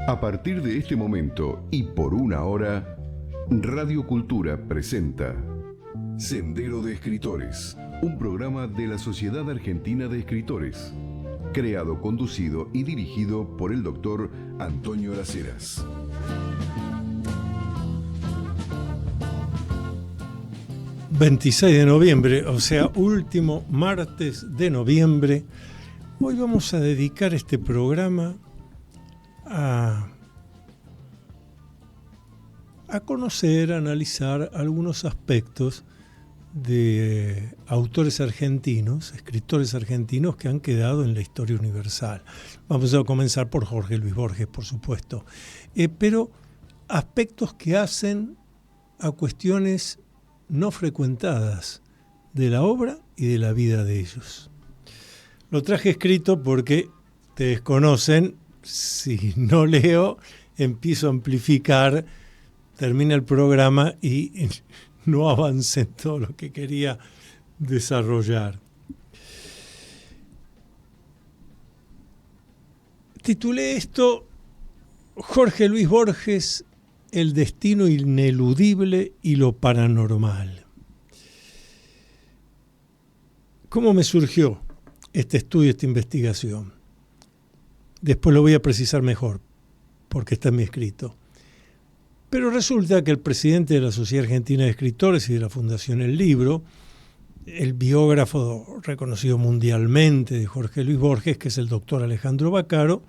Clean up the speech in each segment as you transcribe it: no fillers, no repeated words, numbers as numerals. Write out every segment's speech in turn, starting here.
A partir de este momento y por una hora, Radio Cultura presenta Sendero de Escritores, un programa de la Sociedad Argentina de Escritores, creado, conducido y dirigido por el doctor Antonio Las Heras. ...26 de noviembre, o sea, último martes de noviembre. Hoy vamos a dedicar este programa a conocer, a analizar algunos aspectos de autores argentinos, escritores argentinos que han quedado en la historia universal. Vamos a comenzar por Jorge Luis Borges, por supuesto, pero aspectos que hacen a cuestiones no frecuentadas de la obra y de la vida de ellos. Lo traje escrito porque te desconocen. Si no leo, empiezo a amplificar, termina el programa y no avancé en todo lo que quería desarrollar. Titulé esto Jorge Luis Borges, el destino ineludible y lo paranormal. ¿Cómo me surgió este estudio, esta investigación? Después lo voy a precisar mejor, porque está en mi escrito. Pero resulta que el presidente de la Sociedad Argentina de Escritores y de la Fundación El Libro, el biógrafo reconocido mundialmente de Jorge Luis Borges, que es el doctor Alejandro Baccaro,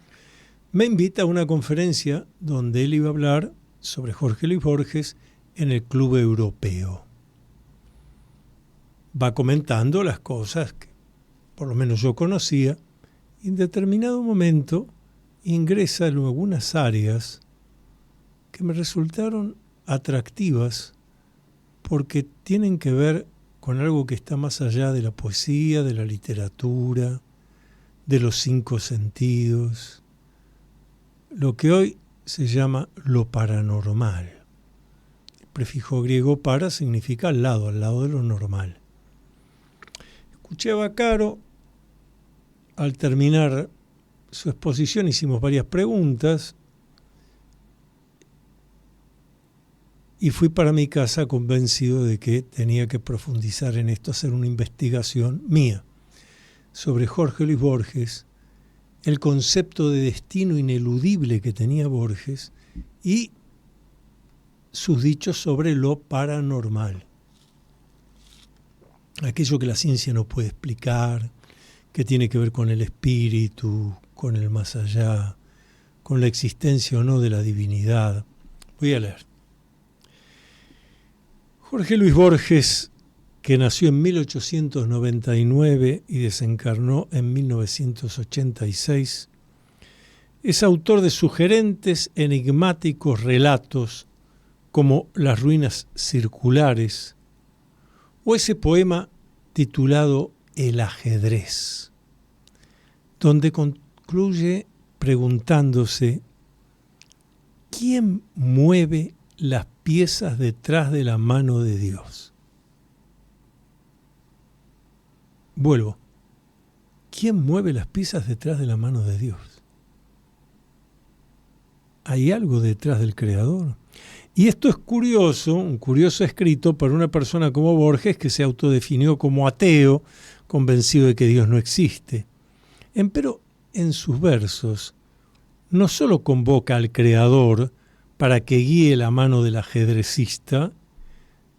me invita a una conferencia donde él iba a hablar sobre Jorge Luis Borges en el Club Europeo. Va comentando las cosas que por lo menos yo conocía, y en determinado momento ingresa en algunas áreas que me resultaron atractivas porque tienen que ver con algo que está más allá de la poesía, de la literatura, de los 5 sentidos, lo que hoy se llama lo paranormal. El prefijo griego para significa al lado de lo normal. Escuché a Baccaro. Al terminar su exposición hicimos varias preguntas y fui para mi casa convencido de que tenía que profundizar en esto, hacer una investigación mía sobre Jorge Luis Borges, el concepto de destino ineludible que tenía Borges y sus dichos sobre lo paranormal. Aquello que la ciencia no puede explicar, que tiene que ver con el espíritu, con el más allá, con la existencia o no de la divinidad. Voy a leer. Jorge Luis Borges, que nació en 1899 y desencarnó en 1986, es autor de sugerentes, enigmáticos relatos como Las ruinas circulares o ese poema titulado El ajedrez, donde concluye preguntándose ¿quién mueve las piezas detrás de la mano de Dios? Vuelvo. ¿Quién mueve las piezas detrás de la mano de Dios? ¿Hay algo detrás del Creador? Y esto es curioso, un curioso escrito para una persona como Borges, que se autodefinió como ateo, convencido de que Dios no existe. Empero en sus versos no solo convoca al Creador para que guíe la mano del ajedrecista,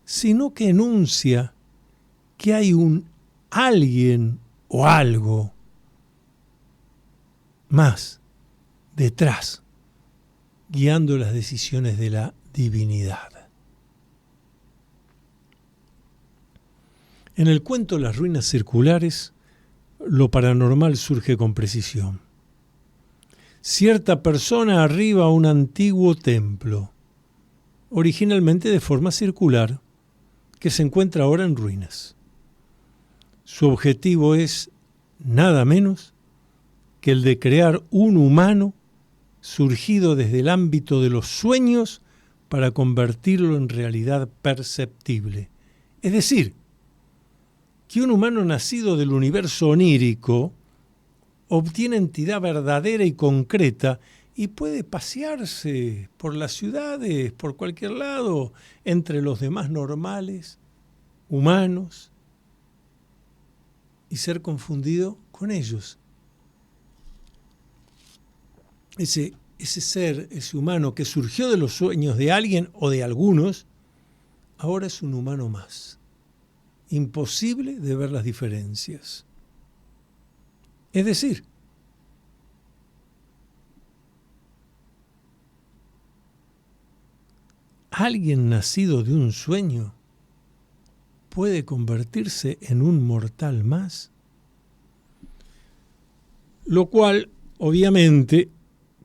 sino que enuncia que hay un alguien o algo más detrás, guiando las decisiones de la divinidad. En el cuento Las ruinas circulares, lo paranormal surge con precisión. Cierta persona arriba a un antiguo templo, originalmente de forma circular, que se encuentra ahora en ruinas. Su objetivo es nada menos que el de crear un humano surgido desde el ámbito de los sueños para convertirlo en realidad perceptible. Es decir, que un humano nacido del universo onírico obtiene entidad verdadera y concreta y puede pasearse por las ciudades, por cualquier lado, entre los demás normales, humanos, y ser confundido con ellos. Ese ser, ese humano que surgió de los sueños de alguien o de algunos, ahora es un humano más. Imposible de ver las diferencias. Es decir, alguien nacido de un sueño puede convertirse en un mortal más. Lo cual, obviamente,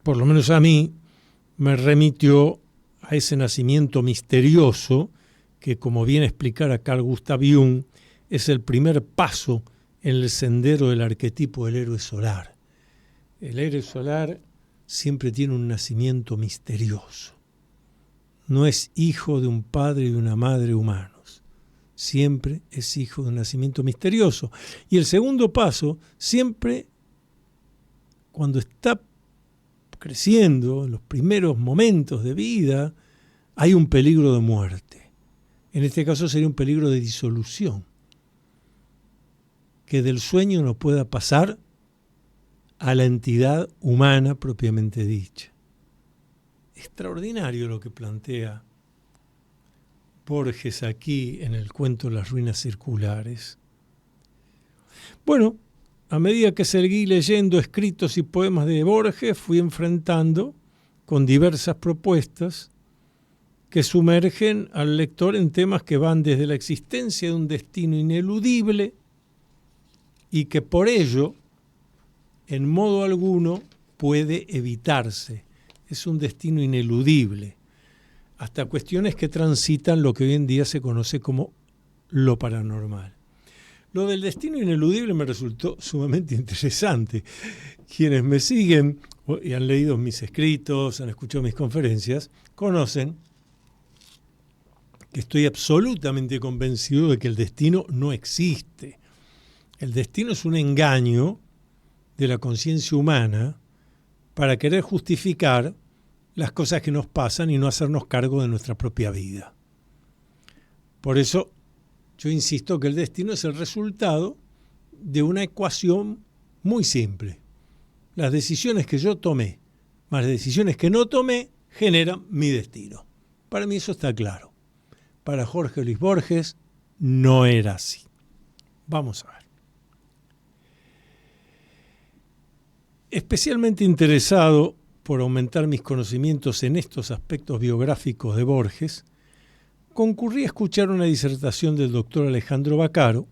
por lo menos a mí, me remitió a ese nacimiento misterioso que, como bien explicara Carl Gustav Jung, es el primer paso en el sendero del arquetipo del héroe solar. El héroe solar siempre tiene un nacimiento misterioso. No es hijo de un padre y de una madre humanos. Siempre es hijo de un nacimiento misterioso. Y el segundo paso, siempre cuando está creciendo, en los primeros momentos de vida, hay un peligro de muerte. En este caso sería un peligro de disolución. Que del sueño no pueda pasar a la entidad humana propiamente dicha. Extraordinario lo que plantea Borges aquí en el cuento Las ruinas circulares. Bueno, a medida que seguí leyendo escritos y poemas de Borges, fui enfrentando con diversas propuestas que sumergen al lector en temas que van desde la existencia de un destino ineludible y que por ello, en modo alguno, puede evitarse. Es un destino ineludible, hasta cuestiones que transitan lo que hoy en día se conoce como lo paranormal. Lo del destino ineludible me resultó sumamente interesante. Quienes me siguen y han leído mis escritos, han escuchado mis conferencias, conocen que estoy absolutamente convencido de que el destino no existe. El destino es un engaño de la conciencia humana para querer justificar las cosas que nos pasan y no hacernos cargo de nuestra propia vida. Por eso yo insisto que el destino es el resultado de una ecuación muy simple. Las decisiones que yo tomé más las decisiones que no tomé generan mi destino. Para mí eso está claro. Para Jorge Luis Borges no era así. Vamos a ver. Especialmente interesado por aumentar mis conocimientos en estos aspectos biográficos de Borges, concurrí a escuchar una disertación del doctor Alejandro Vaccaro,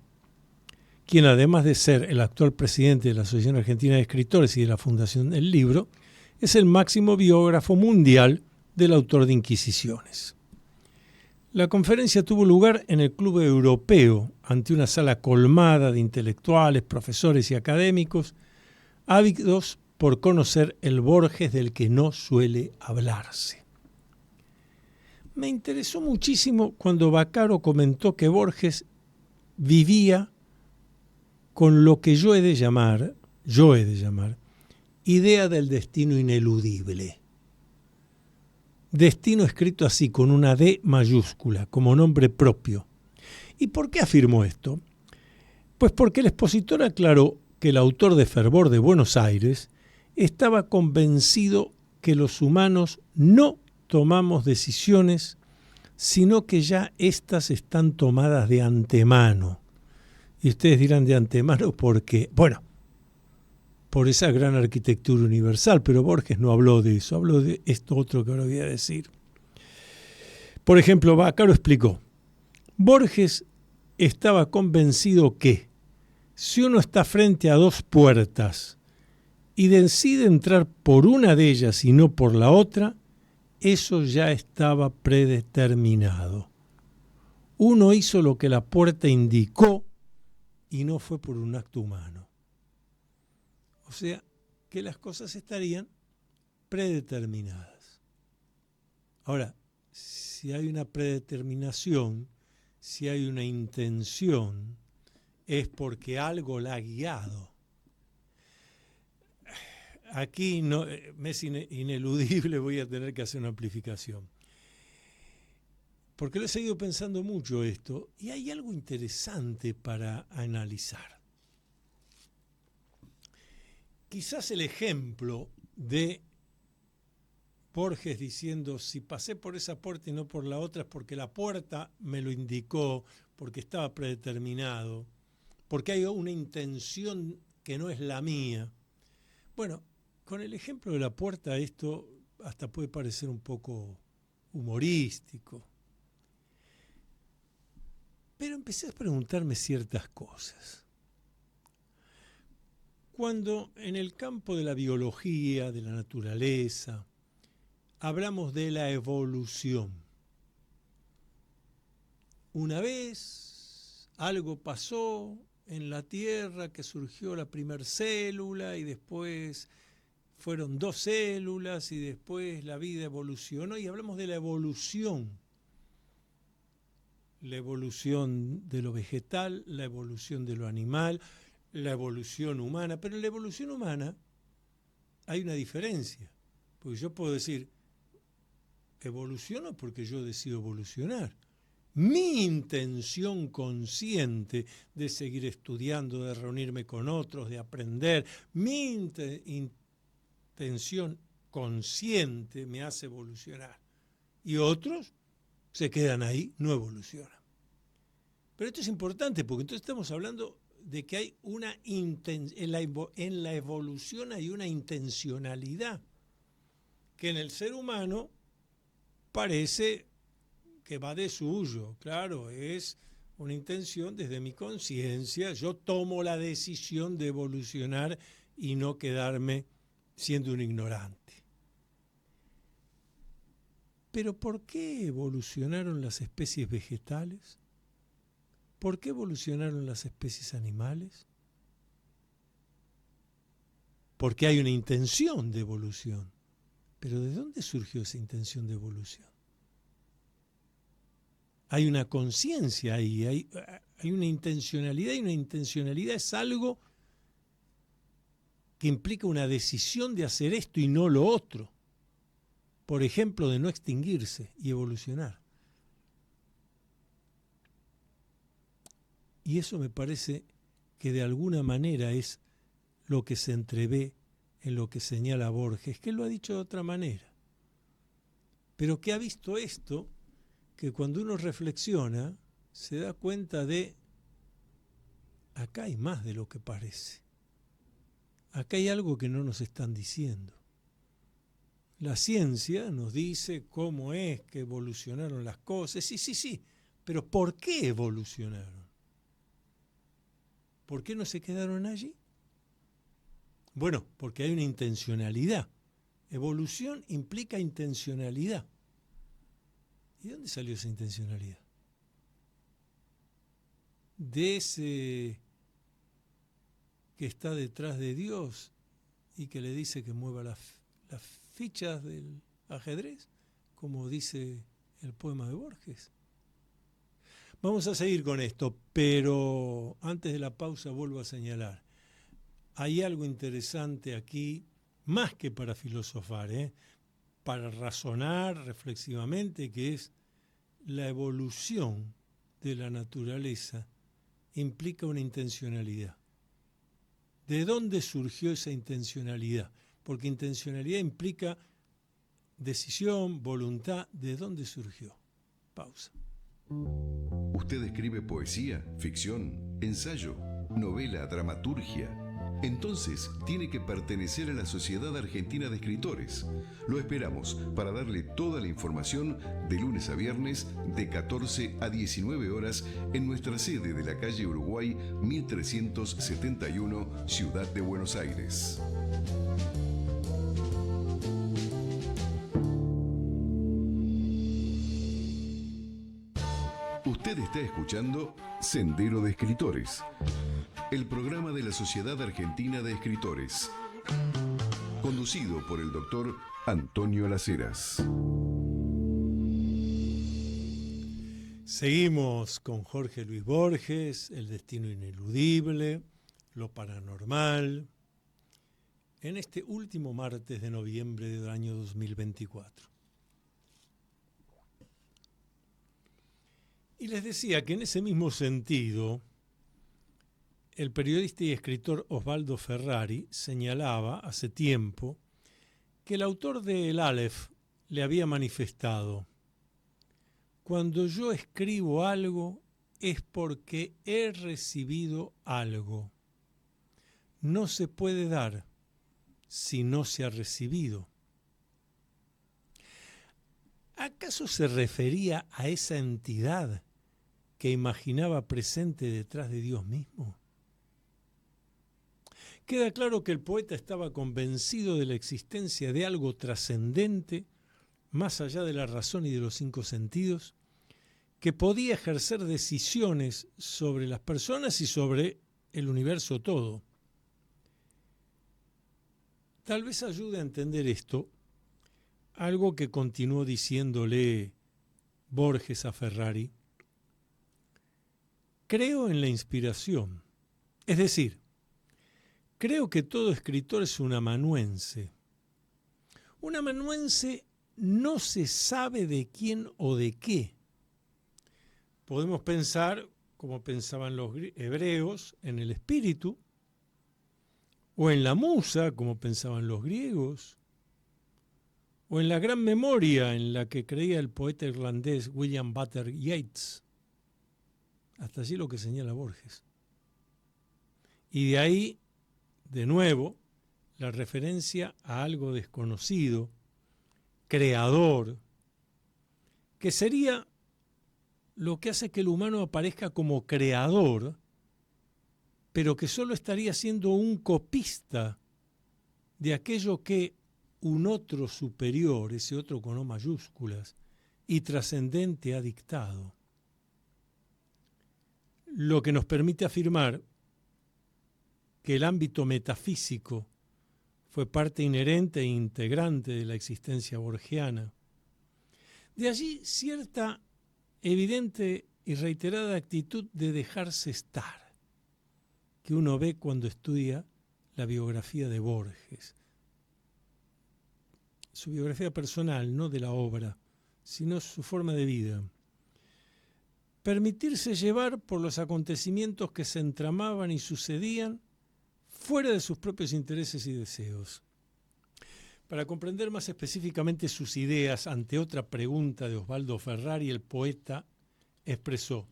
quien además de ser el actual presidente de la Asociación Argentina de Escritores y de la Fundación del Libro, es el máximo biógrafo mundial del autor de Inquisiciones. La conferencia tuvo lugar en el Club Europeo, ante una sala colmada de intelectuales, profesores y académicos, ávidos por conocer el Borges del que no suele hablarse. Me interesó muchísimo cuando Vaccaro comentó que Borges vivía con lo que yo he de llamar, idea del destino ineludible. Destino escrito así, con una D mayúscula, como nombre propio. ¿Y por qué afirmó esto? Pues porque el expositor aclaró que el autor de Fervor de Buenos Aires estaba convencido que los humanos no tomamos decisiones, sino que ya éstas están tomadas de antemano. Y ustedes dirán de antemano porque, bueno, por esa gran arquitectura universal, pero Borges no habló de eso, habló de esto otro que ahora voy a decir. Por ejemplo, Vaccaro explicó, Borges estaba convencido que si uno está frente a dos puertas y decide entrar por una de ellas y no por la otra, eso ya estaba predeterminado. Uno hizo lo que la puerta indicó y no fue por un acto humano. O sea, que las cosas estarían predeterminadas. Ahora, si hay una predeterminación, si hay una intención, es porque algo la ha guiado. aquí no, me es ineludible, voy a tener que hacer una amplificación. Porque lo he seguido pensando mucho esto, y hay algo interesante para analizar. Quizás el ejemplo de Borges diciendo, si pasé por esa puerta y no por la otra, es porque la puerta me lo indicó, porque estaba predeterminado, porque hay una intención que no es la mía. Bueno, con el ejemplo de la puerta esto hasta puede parecer un poco humorístico. Pero empecé a preguntarme ciertas cosas. Cuando en el campo de la biología, de la naturaleza, hablamos de la evolución, una vez algo pasó en la Tierra que surgió la primera célula y después fueron 2 células y después la vida evolucionó y hablamos de la evolución de lo vegetal, la evolución de lo animal, la evolución humana, pero en la evolución humana hay una diferencia, porque yo puedo decir, evoluciono porque yo decido evolucionar. Mi intención consciente de seguir estudiando, de reunirme con otros, de aprender, mi intención consciente me hace evolucionar. Y otros se quedan ahí, no evolucionan. Pero esto es importante porque entonces estamos hablando de que hay una en la evolución hay una intencionalidad que en el ser humano parece que va de suyo, claro, es una intención desde mi conciencia, yo tomo la decisión de evolucionar y no quedarme siendo un ignorante. Pero ¿por qué evolucionaron las especies vegetales? ¿Por qué evolucionaron las especies animales? Porque hay una intención de evolución. Pero ¿de dónde surgió esa intención de evolución? Hay una conciencia ahí, hay una intencionalidad, y una intencionalidad es algo que implica una decisión de hacer esto y no lo otro. Por ejemplo, de no extinguirse y evolucionar. Y eso me parece que de alguna manera es lo que se entrevé en lo que señala Borges, que él lo ha dicho de otra manera, pero que ha visto esto, que cuando uno reflexiona se da cuenta de, acá hay más de lo que parece, acá hay algo que no nos están diciendo. La ciencia nos dice cómo es que evolucionaron las cosas, sí, pero ¿por qué evolucionaron? ¿Por qué no se quedaron allí? Bueno, porque hay una intencionalidad. Evolución implica intencionalidad. ¿Y de dónde salió esa intencionalidad? De ese que está detrás de Dios y que le dice que mueva las fichas del ajedrez, como dice el poema de Borges. Vamos a seguir con esto, pero antes de la pausa vuelvo a señalar, hay algo interesante aquí, más que para filosofar, para razonar reflexivamente, que es la evolución de la naturaleza implica una intencionalidad. ¿De dónde surgió esa intencionalidad? Porque intencionalidad implica decisión, voluntad. ¿De dónde surgió? Pausa. ¿Usted escribe poesía, ficción, ensayo, novela, dramaturgia? Entonces tiene que pertenecer a la Sociedad Argentina de Escritores. Lo esperamos para darle toda la información de lunes a viernes de 14 a 19 horas en nuestra sede de la calle Uruguay 1371, Ciudad de Buenos Aires. Usted está escuchando Sendero de Escritores, el programa de la Sociedad Argentina de Escritores, conducido por el doctor Antonio Las Heras. Seguimos con Jorge Luis Borges, El destino ineludible, lo paranormal, en este último martes de noviembre del año 2024. Y les decía que en ese mismo sentido, el periodista y escritor Osvaldo Ferrari señalaba hace tiempo que el autor de El Aleph le había manifestado: cuando yo escribo algo es porque he recibido algo. No se puede dar si no se ha recibido. ¿Acaso se refería a esa entidad que imaginaba presente detrás de Dios mismo? Queda claro que el poeta estaba convencido de la existencia de algo trascendente, más allá de la razón y de los 5 sentidos, que podía ejercer decisiones sobre las personas y sobre el universo todo. Tal vez ayude a entender esto algo que continuó diciéndole Borges a Ferrari: creo en la inspiración, es decir, creo que todo escritor es un amanuense. Un amanuense no se sabe de quién o de qué. Podemos pensar, como pensaban los hebreos, en el espíritu, o en la musa, como pensaban los griegos, o en la gran memoria en la que creía el poeta irlandés William Butler Yeats. Hasta allí lo que señala Borges. Y de ahí, de nuevo, la referencia a algo desconocido, creador, que sería lo que hace que el humano aparezca como creador, pero que solo estaría siendo un copista de aquello que un otro superior, ese otro con O mayúsculas, y trascendente ha dictado. Lo que nos permite afirmar que el ámbito metafísico fue parte inherente e integrante de la existencia borgiana. De allí cierta evidente y reiterada actitud de dejarse estar, que uno ve cuando estudia la biografía de Borges. Su biografía personal, no de la obra, sino su forma de vida. Permitirse llevar por los acontecimientos que se entramaban y sucedían fuera de sus propios intereses y deseos. Para comprender más específicamente sus ideas ante otra pregunta de Osvaldo Ferrari, el poeta expresó: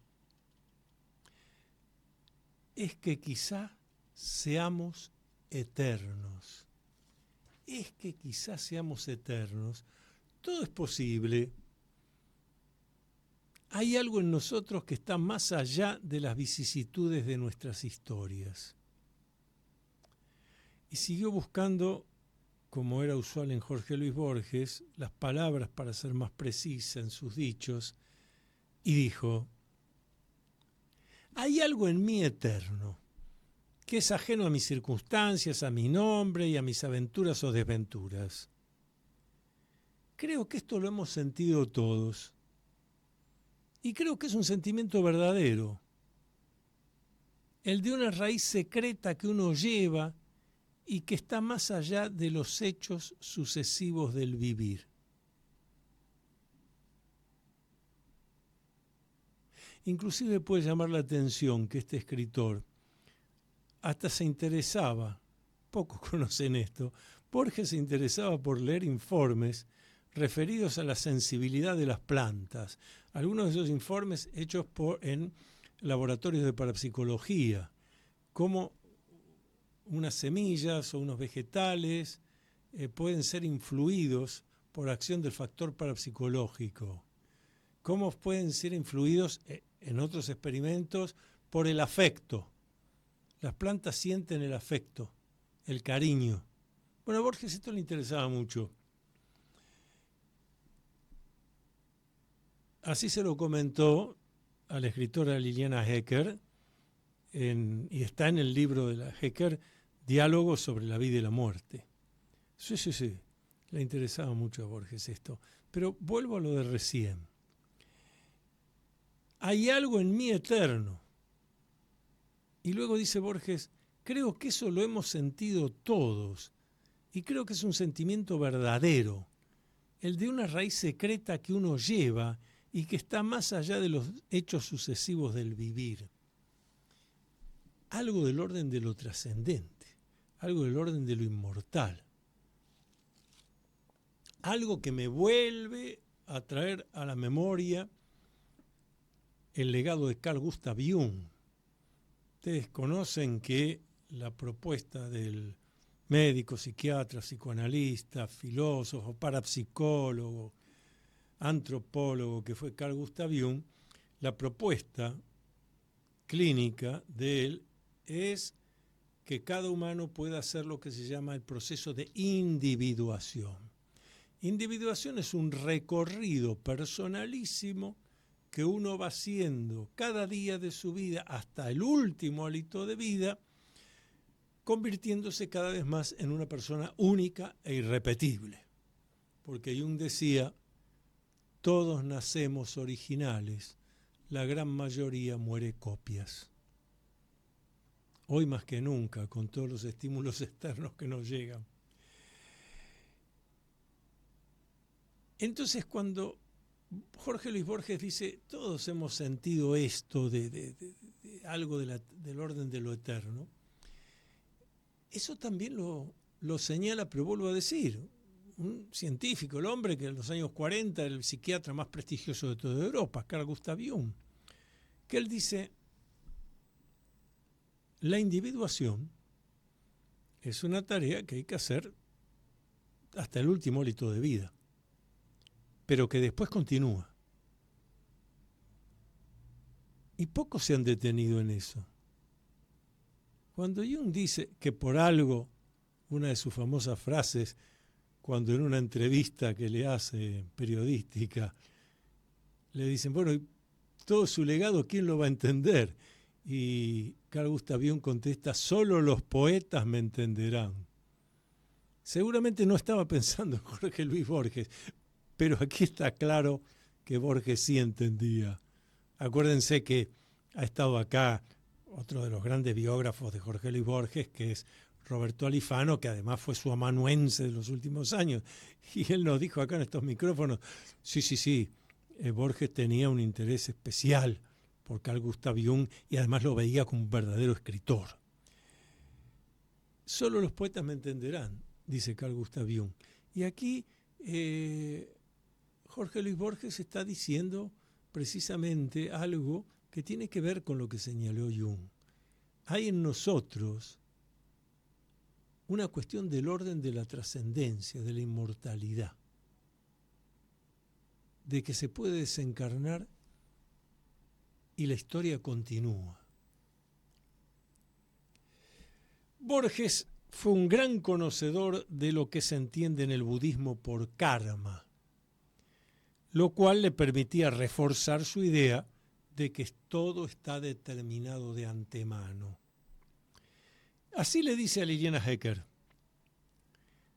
es que quizá seamos eternos. Es que quizá seamos eternos. Todo es posible. Hay algo en nosotros que está más allá de las vicisitudes de nuestras historias. Y siguió buscando, como era usual en Jorge Luis Borges, las palabras para ser más precisa en sus dichos, y dijo: hay algo en mí eterno, que es ajeno a mis circunstancias, a mi nombre y a mis aventuras o desventuras. Creo que esto lo hemos sentido todos, y creo que es un sentimiento verdadero, el de una raíz secreta que uno lleva y que está más allá de los hechos sucesivos del vivir. Inclusive puede llamar la atención que este escritor hasta se interesaba, pocos conocen esto, Borges se interesaba por leer informes referidos a la sensibilidad de las plantas. Algunos de esos informes hechos en laboratorios de parapsicología, cómo unas semillas o unos vegetales pueden ser influidos por acción del factor parapsicológico, cómo pueden ser influidos en otros experimentos por el afecto. Las plantas sienten el afecto, el cariño. Bueno, a Borges esto le interesaba mucho. Así se lo comentó a la escritora Liliana Hecker, y está en el libro de la Hecker, Diálogos sobre la vida y la muerte. Sí, le interesaba mucho a Borges esto. Pero vuelvo a lo de recién. Hay algo en mí eterno. Y luego dice Borges: creo que eso lo hemos sentido todos, y creo que es un sentimiento verdadero, el de una raíz secreta que uno lleva y que está más allá de los hechos sucesivos del vivir. Algo del orden de lo trascendente, algo del orden de lo inmortal. Algo que me vuelve a traer a la memoria el legado de Carl Gustav Jung. Ustedes conocen que la propuesta del médico, psiquiatra, psicoanalista, filósofo, parapsicólogo, antropólogo que fue Carl Gustav Jung, la propuesta clínica de él es que cada humano pueda hacer lo que se llama el proceso de individuación. Individuación es un recorrido personalísimo que uno va haciendo cada día de su vida hasta el último hálito de vida, convirtiéndose cada vez más en una persona única e irrepetible. Porque Jung decía, todos nacemos originales, la gran mayoría muere copias. Hoy más que nunca, con todos los estímulos externos que nos llegan. Entonces, cuando Jorge Luis Borges dice, todos hemos sentido esto de algo del orden de lo eterno, eso también lo señala, pero vuelvo a decir, un científico, el hombre que en los años 40 era el psiquiatra más prestigioso de toda Europa, Carl Gustav Jung, que él dice, la individuación es una tarea que hay que hacer hasta el último hálito de vida, pero que después continúa. Y pocos se han detenido en eso. Cuando Jung dice que por algo, una de sus famosas frases, cuando en una entrevista que le hace periodística, le dicen, bueno, ¿y todo su legado quién lo va a entender? Y Carl Gustav Jung contesta, solo los poetas me entenderán. Seguramente no estaba pensando en Jorge Luis Borges, pero aquí está claro que Borges sí entendía. Acuérdense que ha estado acá otro de los grandes biógrafos de Jorge Luis Borges, que es Roberto Alifano, que además fue su amanuense de los últimos años. Y él nos dijo acá en estos micrófonos, sí, Borges tenía un interés especial por Carl Gustav Jung y además lo veía como un verdadero escritor. Solo los poetas me entenderán, dice Carl Gustav Jung. Y aquí Jorge Luis Borges está diciendo precisamente algo que tiene que ver con lo que señaló Jung. Hay en nosotros una cuestión del orden de la trascendencia, de la inmortalidad, de que se puede desencarnar y la historia continúa. Borges fue un gran conocedor de lo que se entiende en el budismo por karma, lo cual le permitía reforzar su idea de que todo está determinado de antemano. Así le dice a Liliana Hecker,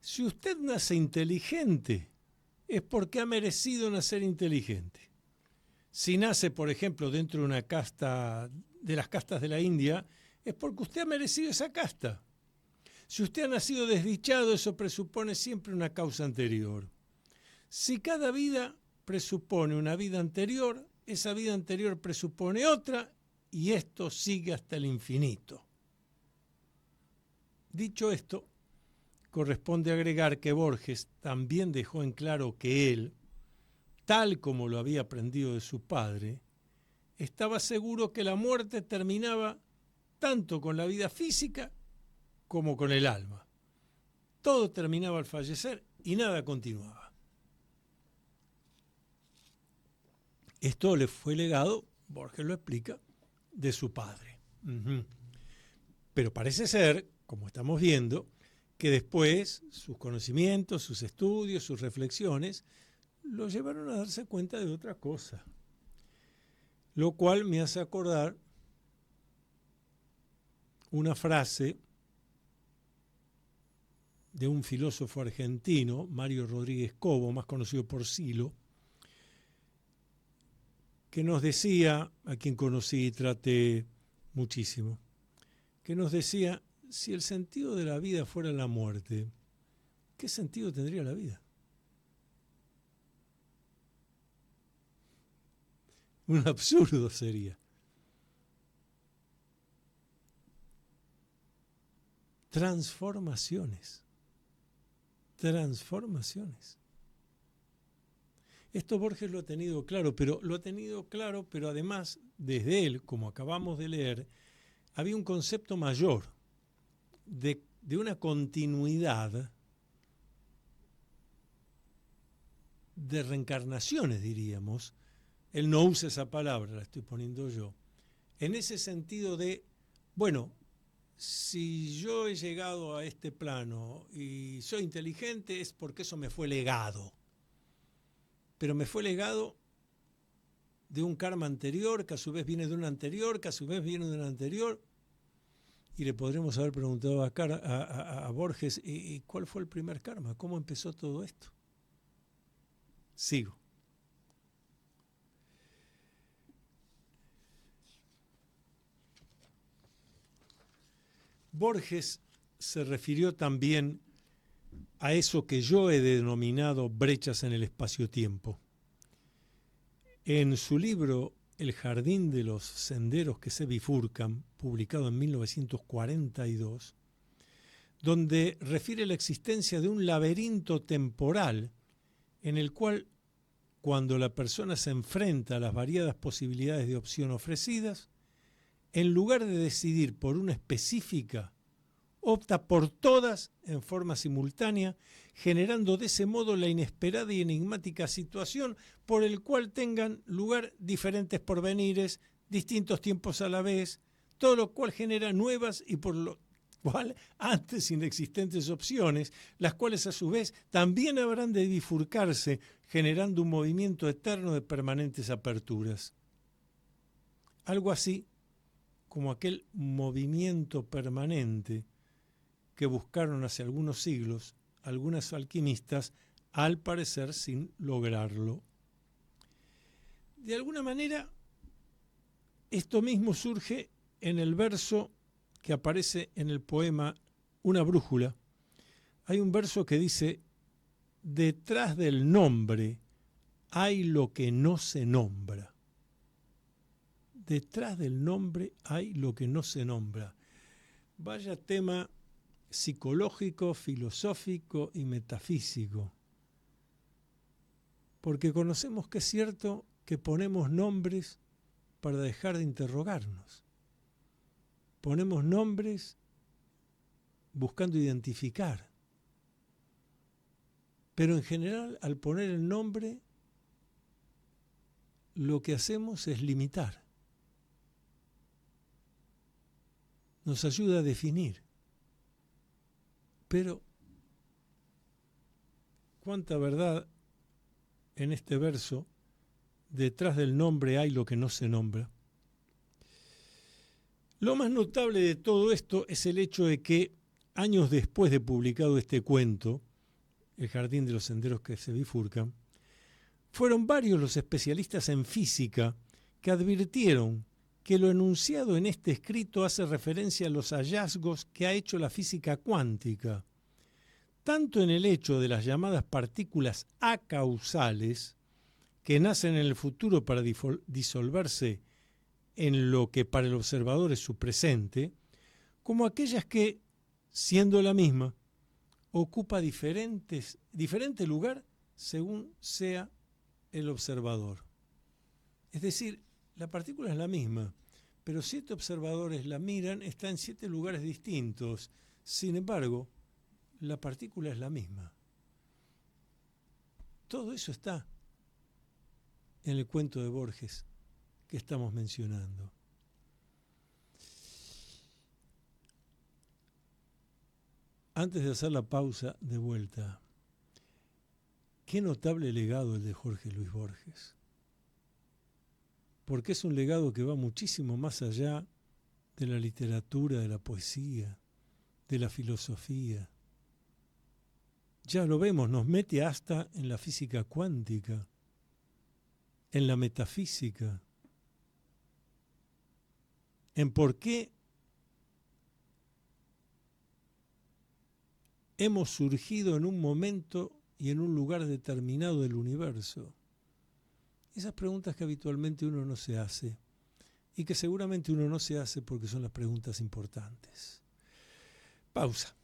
si usted nace inteligente, es porque ha merecido nacer inteligente. Si nace, por ejemplo, dentro de una casta, de las castas de la India, es porque usted ha merecido esa casta. Si usted ha nacido desdichado, eso presupone siempre una causa anterior. Si cada vida presupone una vida anterior, esa vida anterior presupone otra, y esto sigue hasta el infinito. Dicho esto, corresponde agregar que Borges también dejó en claro que él, tal como lo había aprendido de su padre, estaba seguro que la muerte terminaba tanto con la vida física como con el alma. Todo terminaba al fallecer y nada continuaba. Esto le fue legado, Borges lo explica, de su padre. Pero parece ser, como estamos viendo, que después sus conocimientos, sus estudios, sus reflexiones, lo llevaron a darse cuenta de otra cosa. Lo cual me hace acordar una frase de un filósofo argentino, Mario Rodríguez Cobo, más conocido por Silo, que nos decía, a quien conocí y traté muchísimo, que nos decía, si el sentido de la vida fuera la muerte, ¿qué sentido tendría la vida? Un absurdo sería. Transformaciones. Esto Borges lo ha tenido claro, pero además, desde él, como acabamos de leer, había un concepto mayor de una continuidad de reencarnaciones, diríamos. Él no usa esa palabra, la estoy poniendo yo. En ese sentido de, bueno, si yo he llegado a este plano y soy inteligente es porque eso me fue legado. Pero me fue legado de un karma anterior, que a su vez viene de un anterior, que a su vez viene de un anterior. Y le podremos haber preguntado a Borges, ¿y cuál fue el primer karma? ¿Cómo empezó todo esto? Sigo. Borges se refirió también a eso que yo he denominado brechas en el espacio-tiempo. En su libro El jardín de los senderos que se bifurcan, publicado en 1942, donde refiere la existencia de un laberinto temporal en el cual, cuando la persona se enfrenta a las variadas posibilidades de opción ofrecidas, en lugar de decidir por una específica, opta por todas en forma simultánea, generando de ese modo la inesperada y enigmática situación por el cual tengan lugar diferentes porvenires, distintos tiempos a la vez, todo lo cual genera nuevas y por lo cual antes inexistentes opciones, las cuales a su vez también habrán de bifurcarse, generando un movimiento eterno de permanentes aperturas. Algo así como aquel movimiento permanente que buscaron hace algunos siglos algunos alquimistas, al parecer sin lograrlo. De alguna manera, esto mismo surge en el verso que aparece en el poema Una brújula. Hay un verso que dice: detrás del nombre hay lo que no se nombra. Detrás del nombre hay lo que no se nombra. Vaya tema psicológico, filosófico y metafísico. Porque conocemos que es cierto que ponemos nombres para dejar de interrogarnos. Ponemos nombres buscando identificar. Pero en general, al poner el nombre, lo que hacemos es limitar. Nos ayuda a definir. Pero, ¿cuánta verdad en este verso? Detrás del nombre hay lo que no se nombra. Lo más notable de todo esto es el hecho de que, años después de publicado este cuento, El jardín de los senderos que se bifurcan, fueron varios los especialistas en física que advirtieron que lo enunciado en este escrito hace referencia a los hallazgos que ha hecho la física cuántica, tanto en el hecho de las llamadas partículas acausales, que nacen en el futuro para disolverse en lo que para el observador es su presente, como aquellas que, siendo la misma, ocupa diferente lugar según sea el observador. Es decir, la partícula es la misma, pero 7 observadores la miran, está en 7 lugares distintos. Sin embargo, la partícula es la misma. Todo eso está en el cuento de Borges que estamos mencionando. Antes de hacer la pausa de vuelta, qué notable legado el de Jorge Luis Borges. Porque es un legado que va muchísimo más allá de la literatura, de la poesía, de la filosofía. Ya lo vemos, nos mete hasta en la física cuántica, en la metafísica, en por qué hemos surgido en un momento y en un lugar determinado del universo? Esas preguntas que habitualmente uno no se hace y que seguramente uno no se hace porque son las preguntas importantes. Pausa.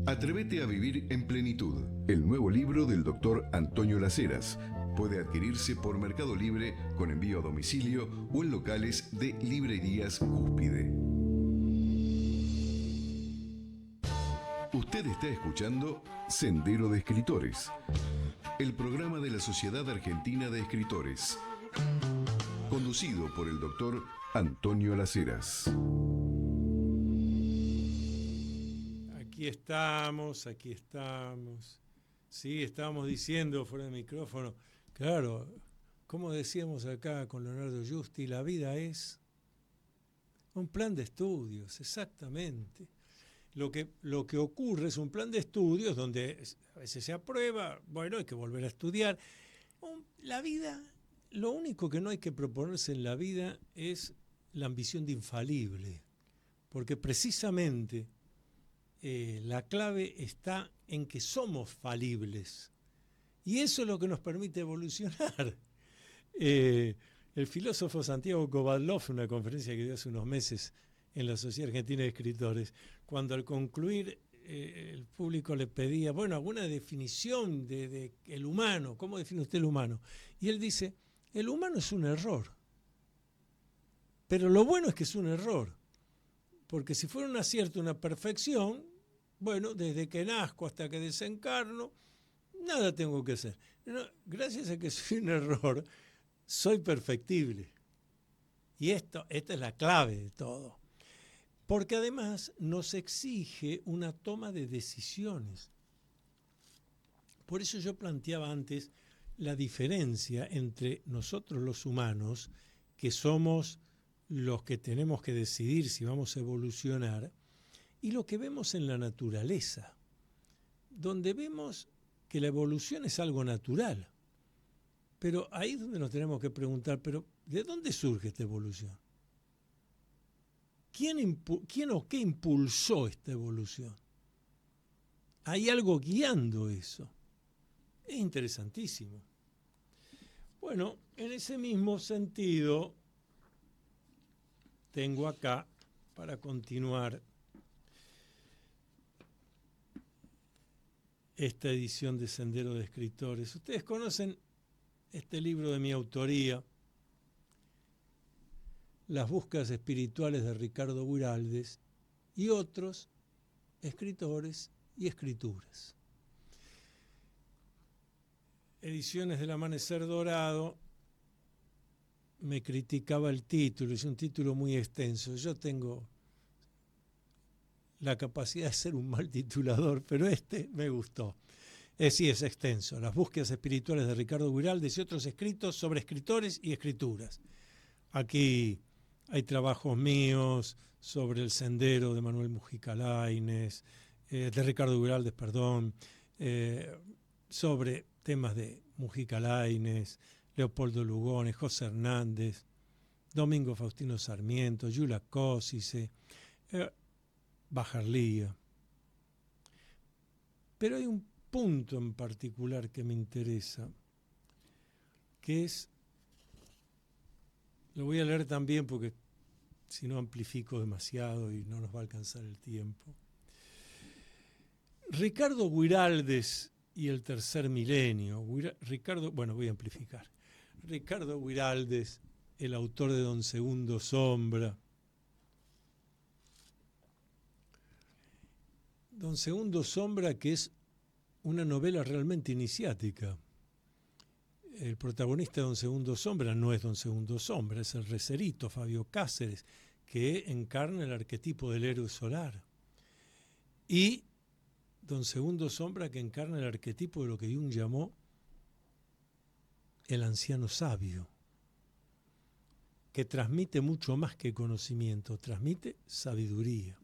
Atrévete a vivir en plenitud. El nuevo libro del doctor Antonio Las Heras puede adquirirse por Mercado Libre con envío a domicilio o en locales de Librerías Cúspide. Usted está escuchando Sendero de Escritores, el programa de la Sociedad Argentina de Escritores, conducido por el doctor Antonio Las Heras. Aquí estamos. Sí, estábamos diciendo fuera de micrófono, claro, como decíamos acá con Leonardo Giusti, la vida es un plan de estudios, exactamente. Lo que ocurre es un plan de estudios donde a veces se aprueba, bueno, hay que volver a estudiar. La vida, lo único que no hay que proponerse en la vida es la ambición de infalible, porque precisamente la clave está en que somos falibles y eso es lo que nos permite evolucionar. El filósofo Santiago Kovadlov, en una conferencia que dio hace unos meses en la Sociedad Argentina de Escritores, cuando al concluir el público le pedía, bueno, alguna definición de el humano, ¿cómo define usted el humano? Y él dice, el humano es un error, pero lo bueno es que es un error, porque si fuera un acierto, una perfección, bueno, desde que nazco hasta que desencarno, nada tengo que hacer. No, gracias a que soy un error, soy perfectible. Y esta es la clave de todo. Porque además nos exige una toma de decisiones. Por eso yo planteaba antes la diferencia entre nosotros los humanos, que somos los que tenemos que decidir si vamos a evolucionar, y lo que vemos en la naturaleza, donde vemos que la evolución es algo natural. Pero ahí es donde nos tenemos que preguntar, pero ¿de dónde surge esta evolución? ¿Quién o qué impulsó esta evolución? Hay algo guiando eso. Es interesantísimo. Bueno, en ese mismo sentido, tengo acá, para continuar esta edición de Sendero de Escritores. Ustedes conocen este libro de mi autoría, Las búsquedas espirituales de Ricardo Guiraldes y otros escritores y escrituras. Ediciones del Amanecer Dorado me criticaba el título, es un título muy extenso. Yo tengo la capacidad de ser un mal titulador, pero este me gustó. Sí, es extenso. Las búsquedas espirituales de Ricardo Guiraldes y otros escritos sobre escritores y escrituras. Aquí hay trabajos míos sobre el sendero de Manuel Mujica Lainez, de Ricardo Guiraldes, perdón, sobre temas de Mujica Lainez, Leopoldo Lugones, José Hernández, Domingo Faustino Sarmiento, Yula Cósice, Bajarlía. Pero hay un punto en particular que me interesa, que es, lo voy a leer también porque si no amplifico demasiado y no nos va a alcanzar el tiempo. Ricardo Guiraldes y el tercer milenio. Voy a amplificar. Ricardo Guiraldes, el autor de Don Segundo Sombra. Don Segundo Sombra, que es una novela realmente iniciática. El protagonista de Don Segundo Sombra no es Don Segundo Sombra, es el recerito Fabio Cáceres, que encarna el arquetipo del héroe solar. Y Don Segundo Sombra, que encarna el arquetipo de lo que Jung llamó el anciano sabio, que transmite mucho más que conocimiento, transmite sabiduría.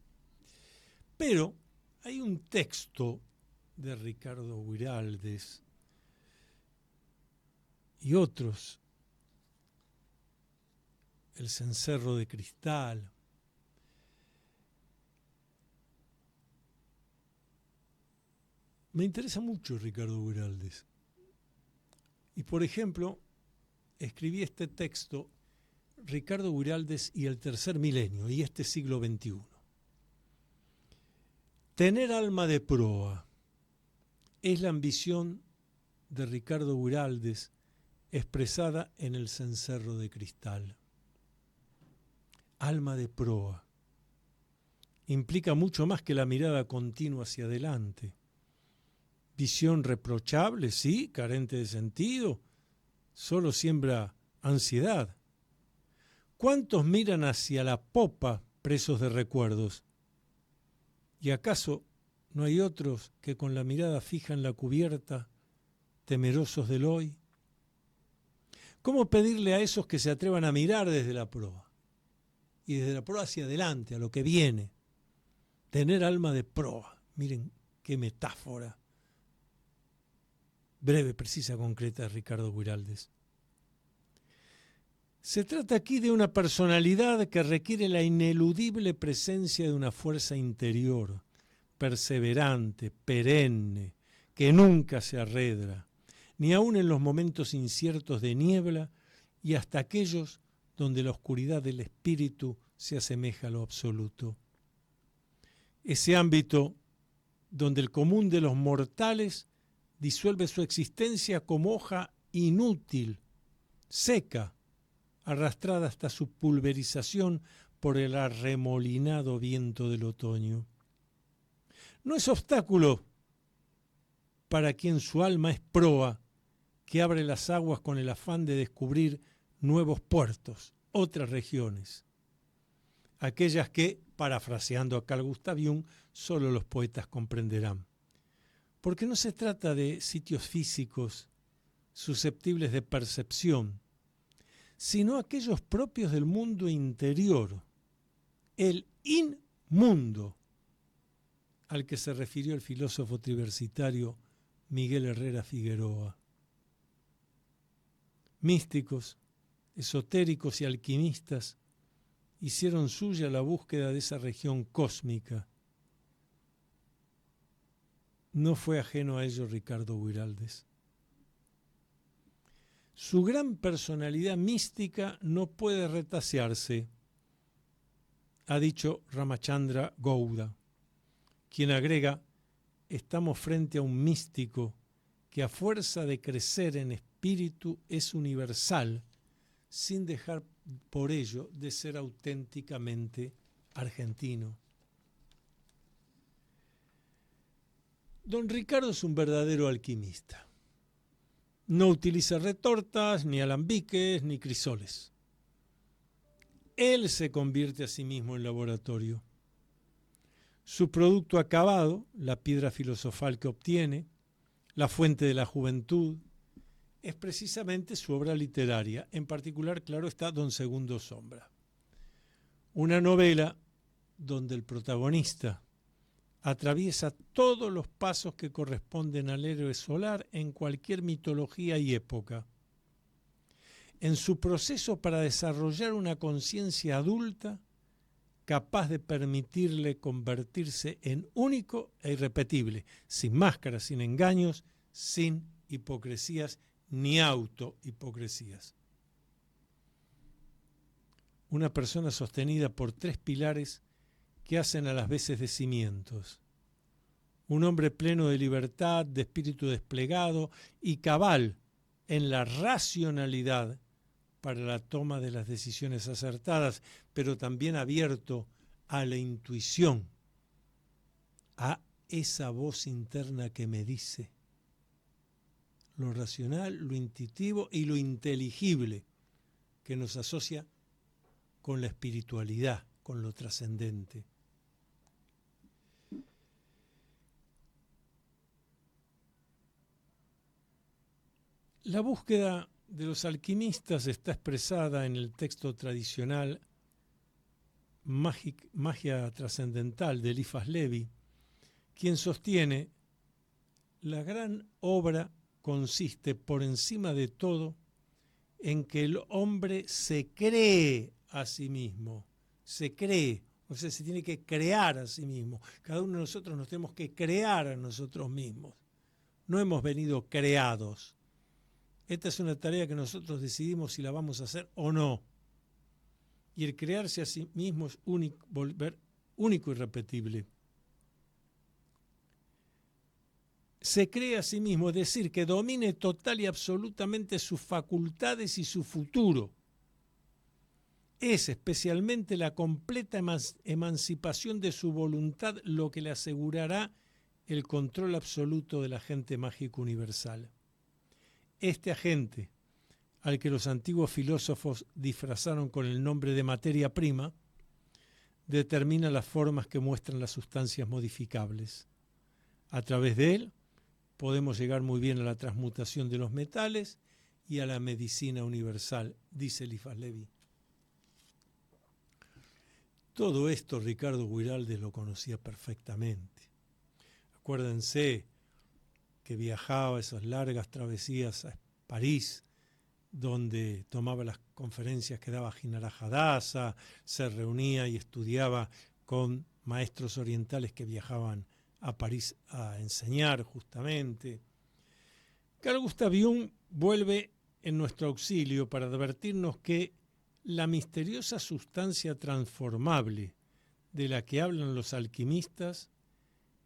Pero hay un texto de Ricardo Guiraldes y otros, El cencerro de cristal, Me interesa mucho Ricardo Guiraldes. Y por ejemplo, escribí este texto, Ricardo Guiraldes y el tercer milenio, y este siglo XXI. Tener alma de proa es la ambición de Ricardo Guiraldes expresada en el cencerro de cristal. Alma de proa implica mucho más que la mirada continua hacia adelante. Visión reprochable, sí, carente de sentido, solo siembra ansiedad. ¿Cuántos miran hacia la popa presos de recuerdos? ¿Y acaso no hay otros que con la mirada fija en la cubierta, temerosos del hoy? ¿Cómo pedirle a esos que se atrevan a mirar desde la proa? Y desde la proa hacia adelante, a lo que viene. Tener alma de proa. Miren qué metáfora. Breve, precisa, concreta de Ricardo Guiraldes. Se trata aquí de una personalidad que requiere la ineludible presencia de una fuerza interior, perseverante, perenne, que nunca se arredra, ni aun en los momentos inciertos de niebla y hasta aquellos donde la oscuridad del espíritu se asemeja a lo absoluto. Ese ámbito donde el común de los mortales disuelve su existencia como hoja inútil, seca, arrastrada hasta su pulverización por el arremolinado viento del otoño. No es obstáculo para quien su alma es proa, que abre las aguas con el afán de descubrir nuevos puertos, otras regiones, aquellas que, parafraseando a Carl Gustav Jung, solo los poetas comprenderán. Porque no se trata de sitios físicos susceptibles de percepción, sino aquellos propios del mundo interior, el inmundo, al que se refirió el filósofo triversitario Miguel Herrera Figueroa. Místicos, esotéricos y alquimistas hicieron suya la búsqueda de esa región cósmica. No fue ajeno a ello Ricardo Guiraldes. Su gran personalidad mística no puede retasearse, ha dicho Ramachandra Gouda, quien agrega: estamos frente a un místico que a fuerza de crecer en espíritu es universal, sin dejar por ello de ser auténticamente argentino. Don Ricardo es un verdadero alquimista. No utiliza retortas, ni alambiques, ni crisoles. Él se convierte a sí mismo en laboratorio. Su producto acabado, la piedra filosofal que obtiene, la fuente de la juventud, es precisamente su obra literaria, en particular, claro está, Don Segundo Sombra. Una novela donde el protagonista atraviesa todos los pasos que corresponden al héroe solar en cualquier mitología y época. En su proceso para desarrollar una conciencia adulta capaz de permitirle convertirse en único e irrepetible, sin máscaras, sin engaños, sin hipocresías ni autohipocresías. Una persona sostenida por tres pilares que hacen a las veces de cimientos. Un hombre pleno de libertad, de espíritu desplegado y cabal en la racionalidad para la toma de las decisiones acertadas, pero también abierto a la intuición, a esa voz interna que me dice lo racional, lo intuitivo y lo inteligible que nos asocia con la espiritualidad, con lo trascendente. La búsqueda de los alquimistas está expresada en el texto tradicional Magia Trascendental de Eliphas Levi, quien sostiene: la gran obra consiste por encima de todo en que el hombre se cree a sí mismo, se cree, se tiene que crear a sí mismo. Cada uno de nosotros nos tenemos que crear a nosotros mismos. no hemos venido creados. Esta es una tarea que nosotros decidimos si la vamos a hacer o no. Y el crearse a sí mismo es volver único y irrepetible. Se crea a sí mismo, es decir, que domine total y absolutamente sus facultades y su futuro. Es especialmente la completa emancipación de su voluntad lo que le asegurará el control absoluto del agente mágico universal. Este agente, al que los antiguos filósofos disfrazaron con el nombre de materia prima, determina las formas que muestran las sustancias modificables. A través de él podemos llegar muy bien a la transmutación de los metales y a la medicina universal, dice Eliphas Levi. Todo esto Ricardo Guiraldes lo conocía perfectamente. Acuérdense que viajaba esas largas travesías a París, donde tomaba las conferencias que daba Jinara Hadassah, se reunía y estudiaba con maestros orientales que viajaban a París a enseñar justamente. Carl Gustav Jung vuelve en nuestro auxilio para advertirnos que la misteriosa sustancia transformable de la que hablan los alquimistas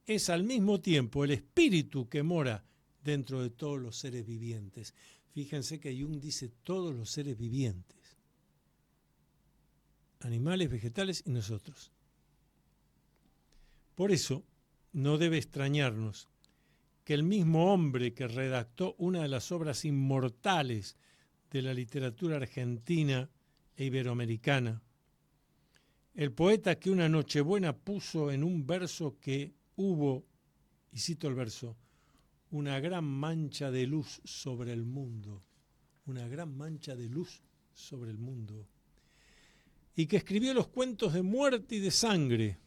es al mismo tiempo el espíritu que mora dentro de todos los seres vivientes. Fíjense que Jung dice todos los seres vivientes, animales, vegetales y nosotros. Por eso no debe extrañarnos que el mismo hombre que redactó una de las obras inmortales de la literatura argentina e iberoamericana, el poeta que una Nochebuena puso en un verso que hubo, y cito el verso, una gran mancha de luz sobre el mundo, una gran mancha de luz sobre el mundo, y que escribió los cuentos de muerte y de sangre,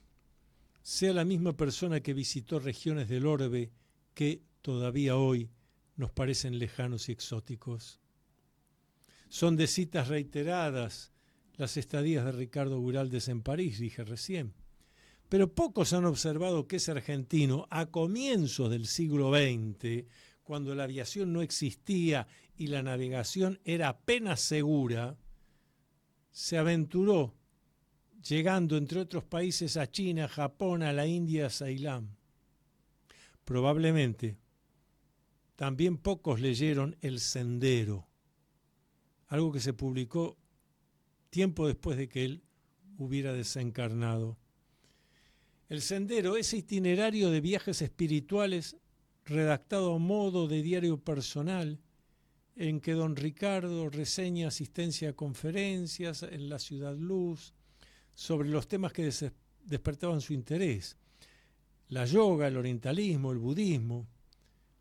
sea la misma persona que visitó regiones del orbe que todavía hoy nos parecen lejanos y exóticos. Son de citas reiteradas las estadías de Ricardo Guiraldes en París, dije recién. Pero pocos han observado que ese argentino, a comienzos del siglo XX, cuando la aviación no existía y la navegación era apenas segura, se aventuró, llegando entre otros países a China, Japón, a la India, a Ceilán. Probablemente también pocos leyeron El Sendero, algo que se publicó tiempo después de que él hubiera desencarnado. El Sendero, ese itinerario de viajes espirituales redactado a modo de diario personal, en que don Ricardo reseña asistencia a conferencias en la Ciudad Luz sobre los temas que despertaban su interés, la yoga, el orientalismo, el budismo,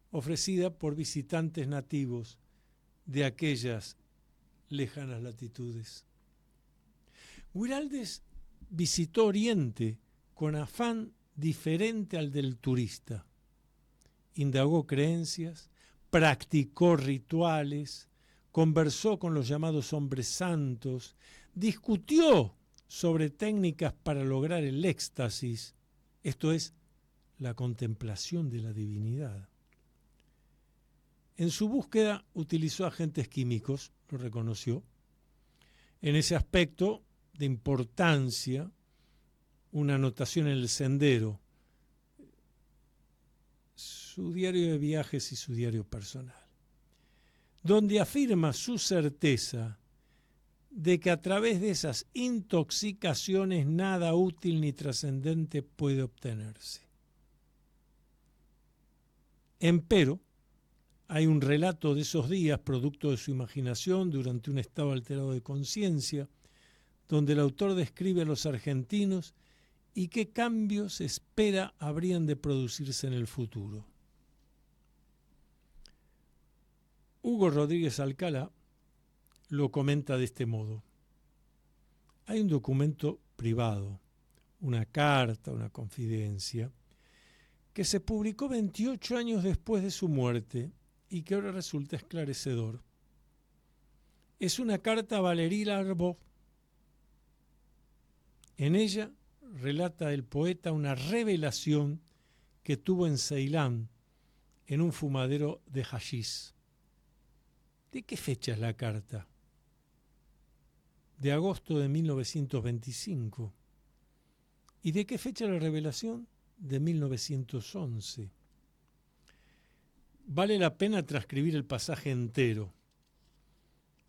ofrecida por visitantes nativos de aquellas lejanas latitudes. Guiraldes visitó Oriente con afán diferente al del turista. Indagó creencias, practicó rituales, conversó con los llamados hombres santos, discutió sobre técnicas para lograr el éxtasis, esto es, la contemplación de la divinidad. En su búsqueda utilizó agentes químicos, lo reconoció. En ese aspecto de importancia, una anotación en El Sendero, su diario de viajes y su diario personal, donde afirma su certeza de que a través de esas intoxicaciones nada útil ni trascendente puede obtenerse. Empero, hay un relato de esos días, producto de su imaginación durante un estado alterado de conciencia, donde el autor describe a los argentinos y qué cambios espera habrían de producirse en el futuro. Hugo Rodríguez Alcalá lo comenta de este modo. Hay un documento privado, una carta, una confidencia, que se publicó 28 años después de su muerte y que ahora resulta esclarecedor. Es una carta a Valéry Larbaud. En ella relata el poeta una revelación que tuvo en Ceilán en un fumadero de hachís. ¿De qué fecha es la carta? De agosto de 1925. ¿Y de qué fecha la revelación? De 1911. Vale la pena transcribir el pasaje entero.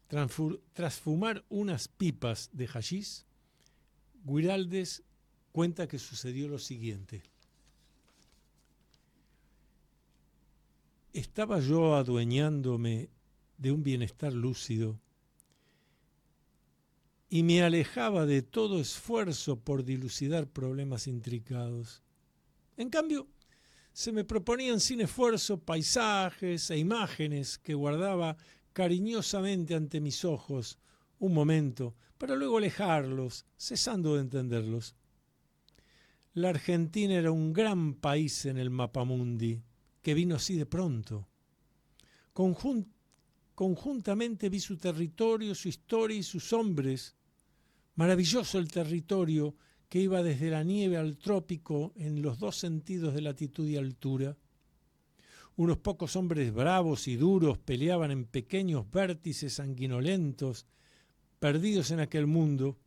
Tras fumar unas pipas de hachís, Guiraldes cuenta que sucedió lo siguiente. Estaba yo adueñándome de un bienestar lúcido y me alejaba de todo esfuerzo por dilucidar problemas intricados. En cambio, se me proponían sin esfuerzo paisajes e imágenes que guardaba cariñosamente ante mis ojos un momento, para luego alejarlos, cesando de entenderlos. La Argentina era un gran país en el mapamundi, que vino así de pronto. Conjuntamente vi su territorio, su historia y sus hombres. Maravilloso el territorio que iba desde la nieve al trópico en los dos sentidos de latitud y altura. Unos pocos hombres bravos y duros peleaban en pequeños vértices sanguinolentos, perdidos en aquel mundo,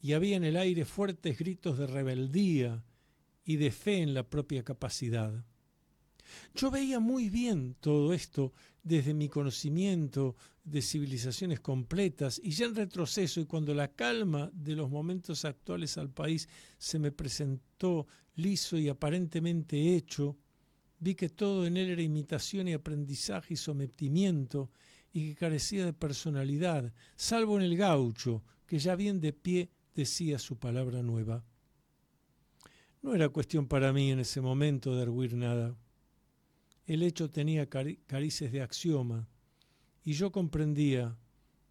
y había en el aire fuertes gritos de rebeldía y de fe en la propia capacidad. Yo veía muy bien todo esto desde mi conocimiento de civilizaciones completas y ya en retroceso, y cuando la calma de los momentos actuales al país se me presentó liso y aparentemente hecho, vi que todo en él era imitación y aprendizaje y sometimiento, y que carecía de personalidad, salvo en el gaucho, que ya bien de pie decía su palabra nueva. No era cuestión para mí en ese momento de arguir nada. El hecho tenía carices de axioma, y yo comprendía,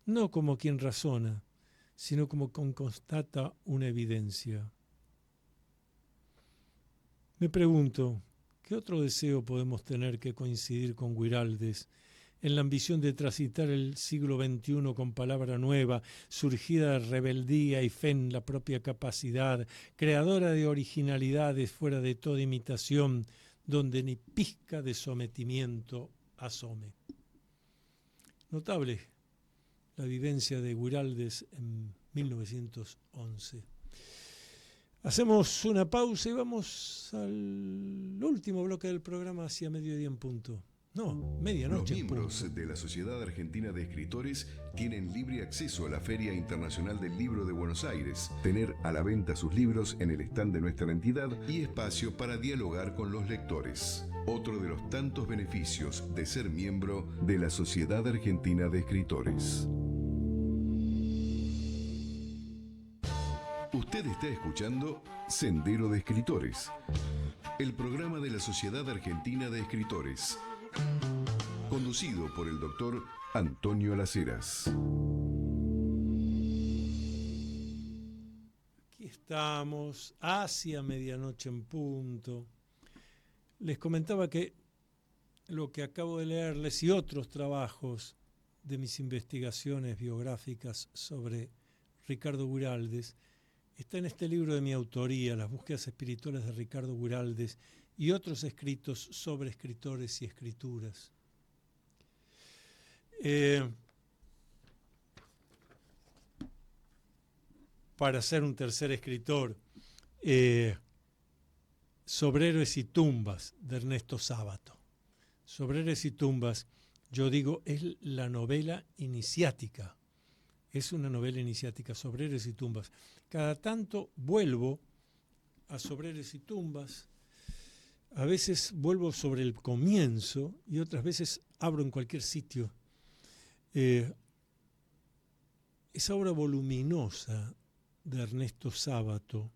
no como quien razona, sino como quien constata una evidencia. Me pregunto, ¿qué otro deseo podemos tener que coincidir con Guiraldes en la ambición de transitar el siglo XXI con palabra nueva, surgida de rebeldía y fe en la propia capacidad, creadora de originalidades fuera de toda imitación, donde ni pizca de sometimiento asome? Notable la vivencia de Guiraldes en 1911. Hacemos una pausa y vamos al último bloque del programa, hacia mediodía en punto. No, medianoche. Los miembros de la Sociedad Argentina de Escritores tienen libre acceso a la Feria Internacional del Libro de Buenos Aires, tener a la venta sus libros en el stand de nuestra entidad y espacio para dialogar con los lectores. Otro de los tantos beneficios de ser miembro de la Sociedad Argentina de Escritores. Usted está escuchando Sendero de Escritores, el programa de la Sociedad Argentina de Escritores, conducido por el doctor Antonio Las Heras. Aquí estamos, hacia medianoche en punto. Les comentaba que lo que acabo de leerles y otros trabajos de mis investigaciones biográficas sobre Ricardo Guiraldes está en este libro de mi autoría, Las búsquedas espirituales de Ricardo Guiraldes, y otros escritos sobre escritores y escrituras. Para ser un tercer escritor, Sobre héroes y tumbas, de Ernesto Sábato. Sobre héroes y tumbas, yo digo, es la novela iniciática. Es una novela iniciática, Sobre héroes y tumbas. Cada tanto vuelvo a Sobre héroes y tumbas. A veces vuelvo sobre el comienzo y otras veces abro en cualquier sitio. Esa obra voluminosa de Ernesto Sábato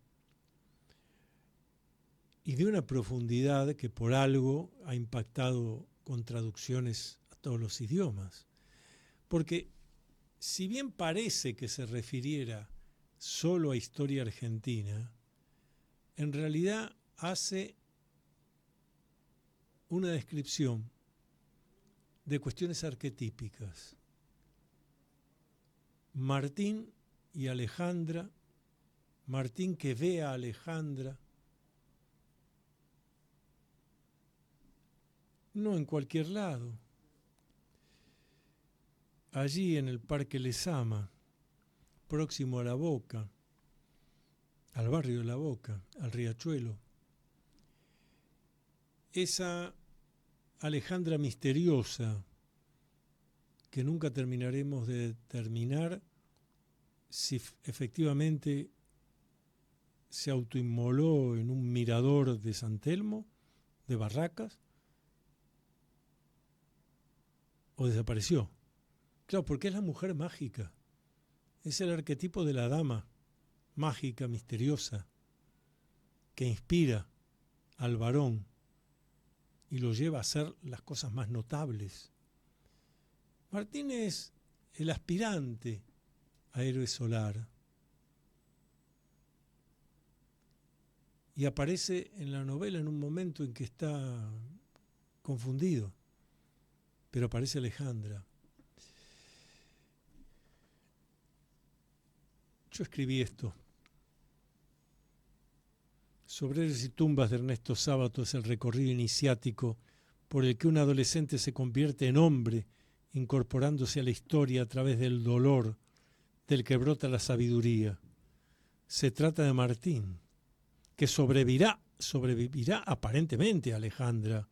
y de una profundidad que por algo ha impactado con traducciones a todos los idiomas. Porque si bien parece que se refiriera solo a historia argentina, en realidad hace una descripción de cuestiones arquetípicas. Martín y Alejandra, Martín que ve a Alejandra, no en cualquier lado. Allí en el Parque Lezama, próximo a La Boca, al barrio de La Boca, al riachuelo. Esa Alejandra misteriosa que nunca terminaremos de determinar si efectivamente se autoinmoló en un mirador de San Telmo, de Barracas, o desapareció. Claro, porque es la mujer mágica, es el arquetipo de la dama mágica, misteriosa, que inspira al varón y lo lleva a hacer las cosas más notables. Martín es el aspirante a héroe solar y aparece en la novela en un momento en que está confundido, pero aparece Alejandra. Yo escribí esto. Sobreros y tumbas de Ernesto Sábato es el recorrido iniciático por el que un adolescente se convierte en hombre, incorporándose a la historia a través del dolor del que brota la sabiduría. Se trata de Martín, que sobrevivirá aparentemente a Alejandra.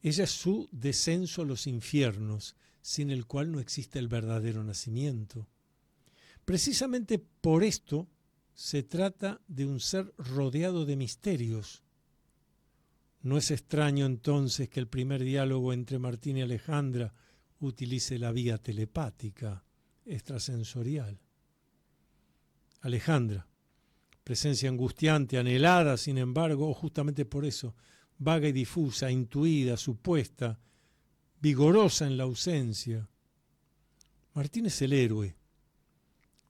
Ella es su descenso a los infiernos, sin el cual no existe el verdadero nacimiento. Precisamente por esto se trata de un ser rodeado de misterios. No es extraño entonces que el primer diálogo entre Martín y Alejandra utilice la vía telepática, extrasensorial. Alejandra, presencia angustiante, anhelada, sin embargo, o justamente por eso, vaga y difusa, intuida, supuesta, vigorosa en la ausencia. Martín es el héroe.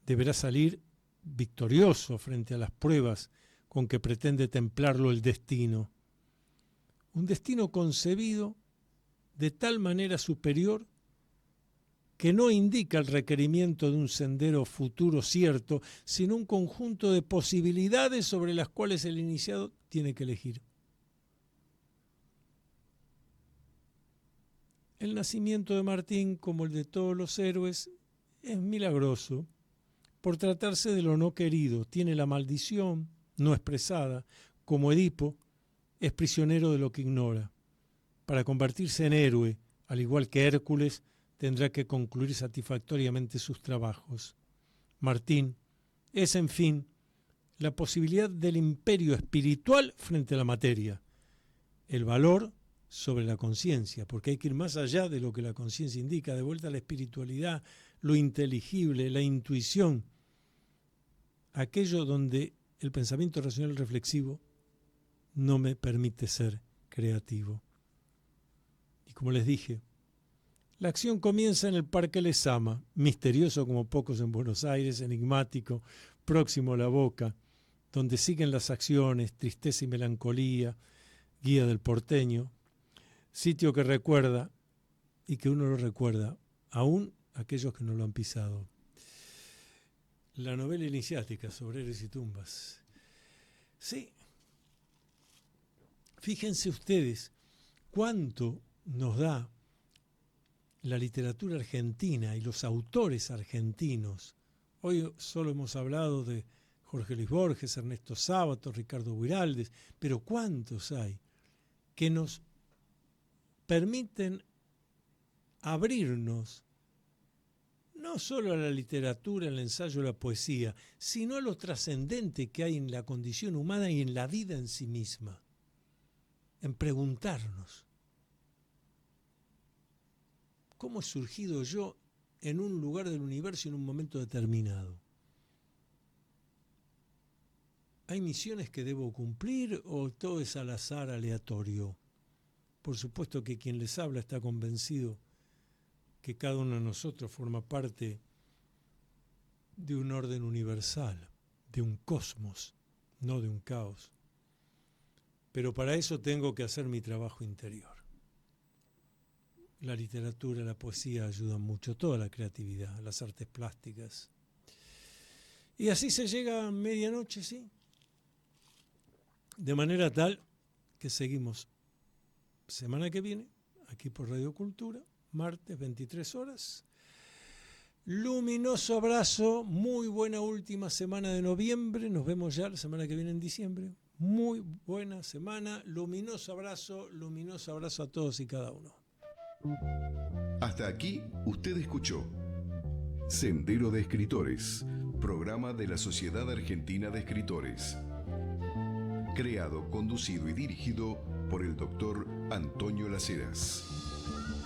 Deberá salir victorioso frente a las pruebas con que pretende templarlo el destino. Un destino concebido de tal manera superior que no indica el requerimiento de un sendero futuro cierto, sino un conjunto de posibilidades sobre las cuales el iniciado tiene que elegir. El nacimiento de Martín, como el de todos los héroes, es milagroso. Por tratarse de lo no querido, tiene la maldición no expresada, como Edipo, es prisionero de lo que ignora. Para convertirse en héroe, al igual que Hércules, tendrá que concluir satisfactoriamente sus trabajos. Martín es, en fin, la posibilidad del imperio espiritual frente a la materia, el valor sobre la conciencia, porque hay que ir más allá de lo que la conciencia indica, de vuelta a la espiritualidad, lo inteligible, la intuición, aquello donde el pensamiento racional reflexivo no me permite ser creativo. Y como les dije, la acción comienza en el Parque Lezama, misterioso como pocos en Buenos Aires, enigmático, próximo a La Boca, donde siguen las acciones, tristeza y melancolía, guía del porteño, sitio que recuerda y que uno lo recuerda, aún aquellos que no lo han pisado. La novela iniciática, Sobreros y tumbas. Sí, fíjense ustedes cuánto nos da la literatura argentina y los autores argentinos. Hoy solo hemos hablado de Jorge Luis Borges, Ernesto Sábato, Ricardo Guiraldes, pero ¿cuántos hay que nos permiten abrirnos no solo a la literatura, el ensayo, la poesía, sino a lo trascendente que hay en la condición humana y en la vida en sí misma, en preguntarnos, ¿cómo he surgido yo en un lugar del universo en un momento determinado? ¿Hay misiones que debo cumplir o todo es al azar, aleatorio? Por supuesto que quien les habla está convencido que cada uno de nosotros forma parte de un orden universal, de un cosmos, no de un caos. Pero para eso tengo que hacer mi trabajo interior. La literatura, la poesía ayudan mucho, toda la creatividad, las artes plásticas. Y así se llega a medianoche, ¿sí? De manera tal que seguimos semana que viene aquí por Radio Cultura, martes 23 horas. Luminoso abrazo, muy buena última semana de noviembre, nos vemos ya la semana que viene en diciembre. Muy buena semana, luminoso abrazo a todos y cada uno. Hasta aquí usted escuchó Sendero de Escritores, programa de la Sociedad Argentina de Escritores. Creado, conducido y dirigido por el doctor Antonio Las Heras.